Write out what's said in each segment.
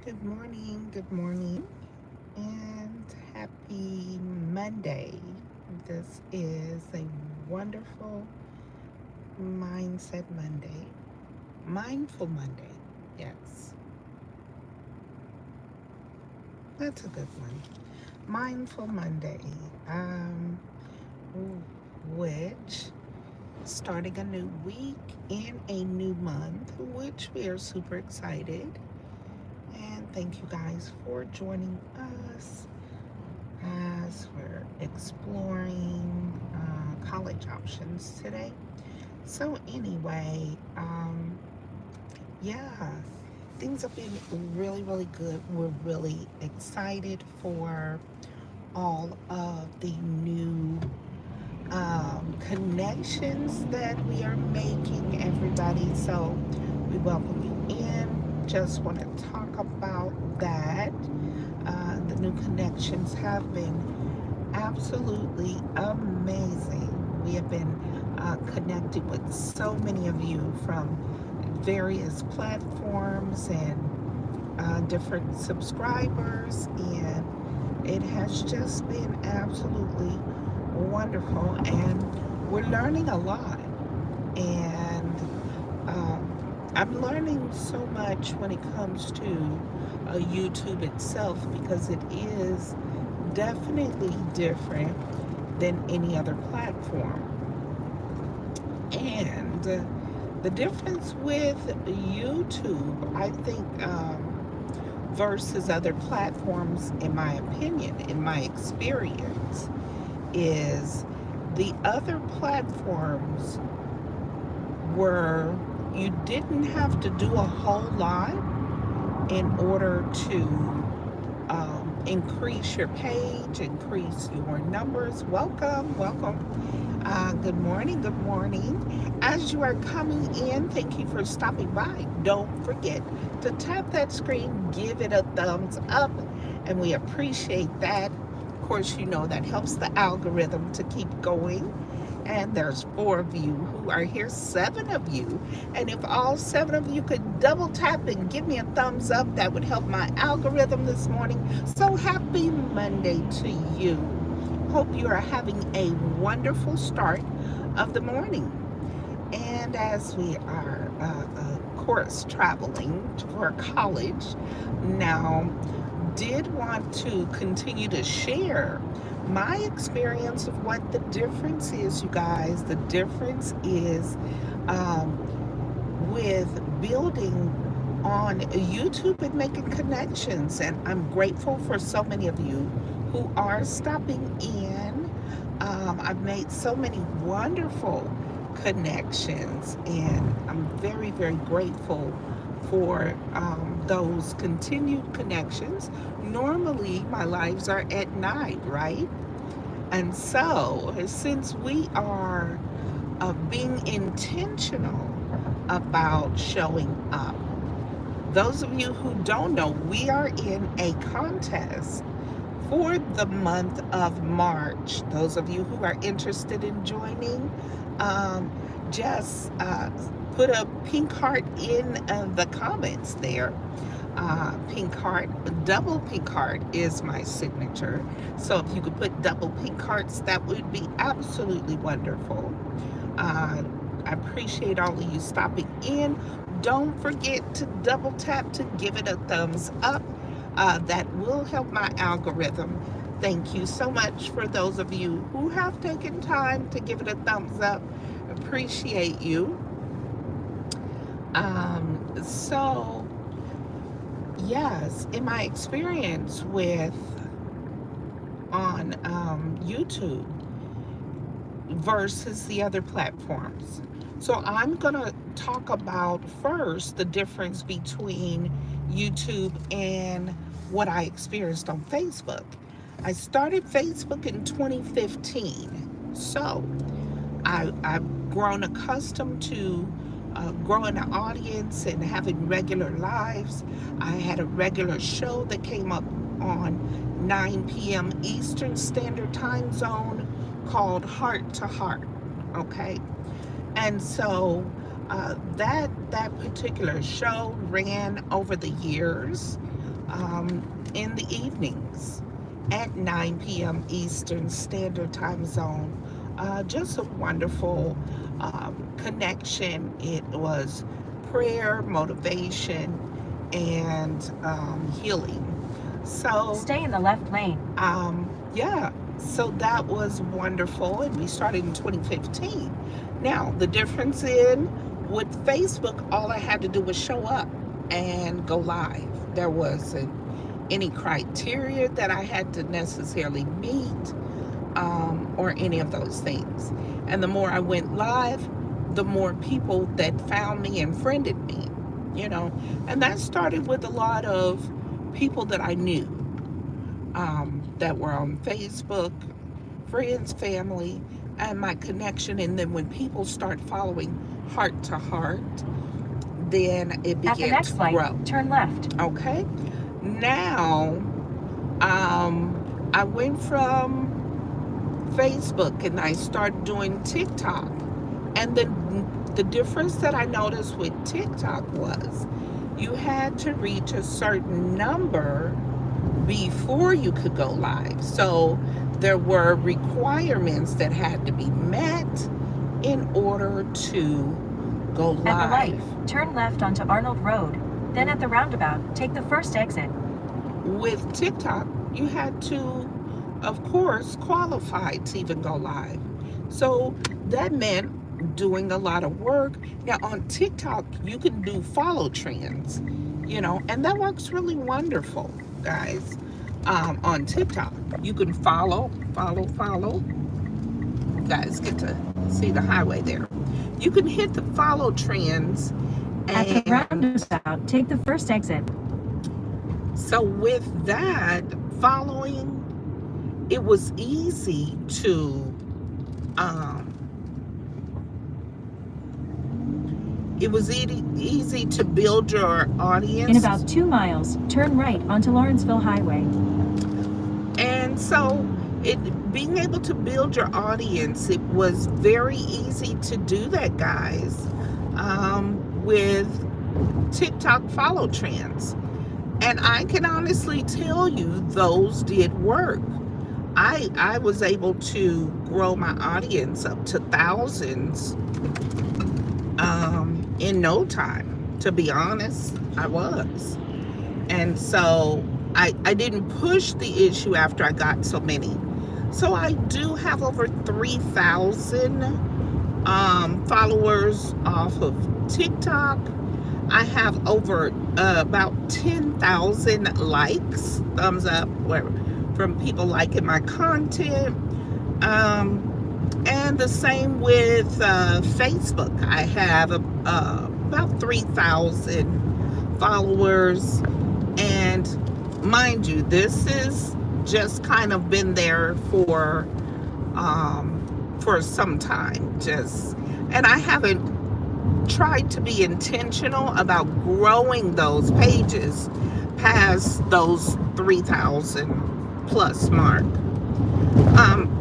good morning, and happy Monday. This is a wonderful Mindset Monday, Mindful Monday. Yes, that's a good one. Mindful Monday, um, which starting a new week in a new month, which we are super excited. And thank you guys for joining us as we're exploring college options today. So, anyway, yeah, things have been really, really good. We're really excited for all of the new connections that we are making, everybody. So, we welcome you in. Just want to talk about that. The new connections have been absolutely amazing. We have been connecting with so many of you from various platforms and different subscribers, and it has just been absolutely wonderful. And we're learning a lot. And I'm learning so much when it comes to YouTube itself because it is definitely different than any other platform. And the difference with YouTube, I think, versus other platforms, in my opinion, in my experience, is the other platforms were you didn't have to do a whole lot in order to increase your page, increase your numbers. Welcome, welcome. Good morning, good morning. As you are coming in, thank you for stopping by. Don't forget to tap that screen, give it a thumbs up, and we appreciate that. Of course, you know that helps the algorithm to keep going. And there's 4 of you who are here, 7 of you. And if all 7 of you could double tap and give me a thumbs up, that would help my algorithm this morning. So happy Monday to you. Hope you are having a wonderful start of the morning. And as we are, of course, traveling for college now, did want to continue to share my experience of what the difference is, you guys. The difference is with building on YouTube and making connections. And I'm grateful for so many of you who are stopping in. I've made so many wonderful connections, and I'm very, very grateful for those continued connections. Normally, my lives are at night, right? And so, since we are being intentional about showing up, those of you who don't know, we are in a contest for the month of March. Those of you who are interested in joining, just put a pink heart in the comments there. Pink heart, double pink heart is my signature. So if you could put double pink hearts, that would be absolutely wonderful. I appreciate all of you stopping in. Don't forget to double tap to give it a thumbs up. That will help my algorithm. Thank you so much for those of you who have taken time to give it a thumbs up. Appreciate you. So, yes, in my experience with on YouTube versus the other platforms. So I'm going to talk about first the difference between YouTube and what I experienced on Facebook. I started Facebook in 2015. So I've grown accustomed to growing an audience and having regular lives. I had a regular show that came up on 9 p.m. Eastern Standard Time Zone called Heart to Heart. Okay, and so that particular show ran over the years. in the evenings at 9 p.m. Eastern Standard Time Zone. Just a wonderful connection. It was prayer, motivation, and healing. So, Stay in the left lane. yeah, so that was wonderful, and we started in 2015. Now, the difference in with Facebook, all I had to do was show up and go live. There wasn't any criteria that I had to necessarily meet, or any of those things. And the more I went live, the more people that found me and friended me, you know. And that started with a lot of people that I knew, that were on Facebook, friends, family, and my connection. And then when people start following heart to heart, then it At the began next to light, grow. turn left. Okay. Now, I went from Facebook and I started doing TikTok. And then the difference that I noticed with TikTok was you had to reach a certain number before you could go live. So there were requirements that had to be met in order to go live. At the light, turn left onto Arnold Road. Then at the roundabout, take the first exit. With TikTok, you had to, of course, qualify to even go live. So that meant doing a lot of work. Now on TikTok, you can do follow trends, and that works really wonderful, guys. On TikTok, you can follow. You guys get to see the highway there. You can hit the follow trends, At the and roundabout, take the first exit. so with that following, it was easy to um, easy to build your audience. In about 2 miles, turn right onto Lawrenceville Highway. And so being able to build your audience, it was very easy to do that, guys, with TikTok follow trends. And I can honestly tell you those did work. I was able to grow my audience up to thousands in no time. To be honest, I was. And so I didn't push the issue after I got so many. So I do have over 3,000 followers off of TikTok. I have over about 10,000 likes, thumbs up, whatever, from people liking my content. And the same with Facebook. I have about 3,000 followers. And mind you, this is just kind of been there for some time. And I haven't tried to be intentional about growing those pages past those 3,000 plus mark.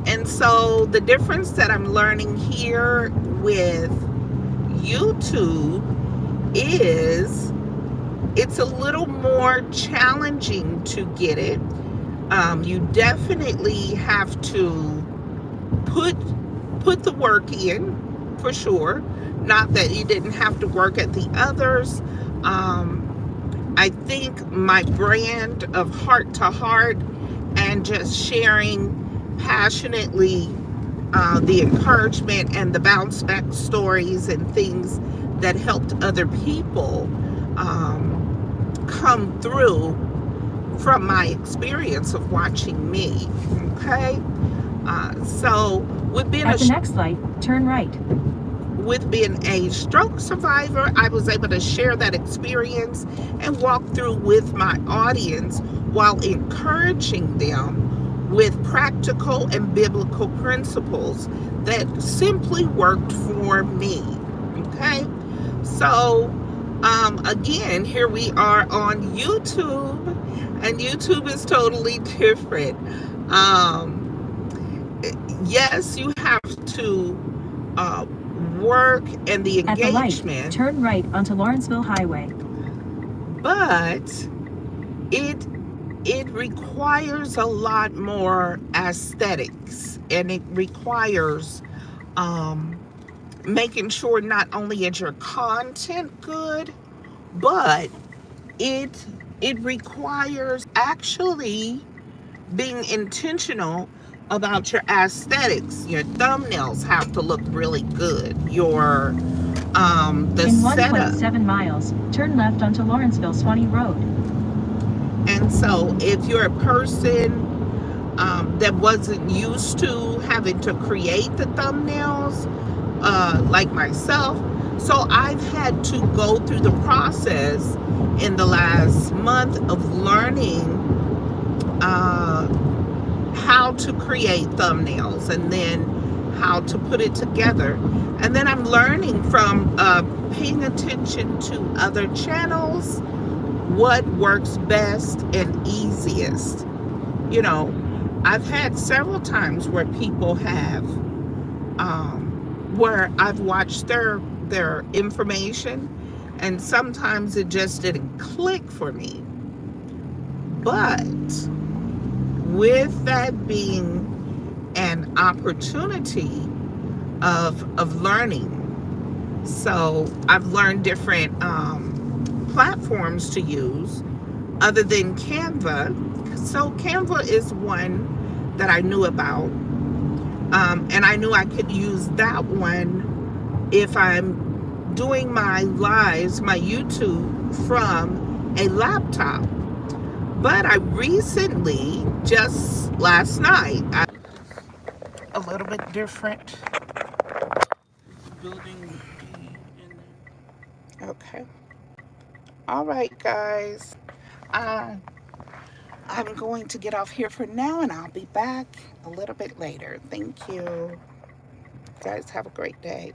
And so the difference that I'm learning here with YouTube is it's a little more challenging to get it. You definitely have to put the work in, for sure. Not that you didn't have to work at the others. I think my brand of heart to heart and just sharing passionately the encouragement and the bounce back stories and things that helped other people come through from my experience of watching me. Okay, so with being At the next light, turn right. With being a stroke survivor, I was able to share that experience and walk through with my audience while encouraging them with practical and biblical principles that simply worked for me. Okay, so again, here we are on YouTube, and YouTube is totally different. Yes, you have to work and the engagement. At the light, turn right onto Lawrenceville Highway. But it it requires a lot more aesthetics, and it requires um, making sure not only is your content good, but it it requires actually being intentional about your aesthetics. Your thumbnails have to look really good. Your the In setup. 1.7 miles, turn left onto Lawrenceville Swanee Road. And so if you're a person that wasn't used to having to create the thumbnails, like myself, so I've had to go through the process in the last month of learning uh, how to create thumbnails, and then how to put it together. And then I'm learning from paying attention to other channels, what works best and easiest. You know, I've had several times where people have, where I've watched their information, and sometimes it just didn't click for me. But with that being an opportunity of learning, so I've learned different platforms to use other than Canva. So Canva is one that I knew about, and I knew I could use that one if I'm doing my lives, my YouTube, from a laptop. But I recently, just last night, a little bit different. Building D in there. Okay. All right, guys. Uh, I'm going to get off here for now, and I'll be back a little bit later. Thank you. Guys, have a great day.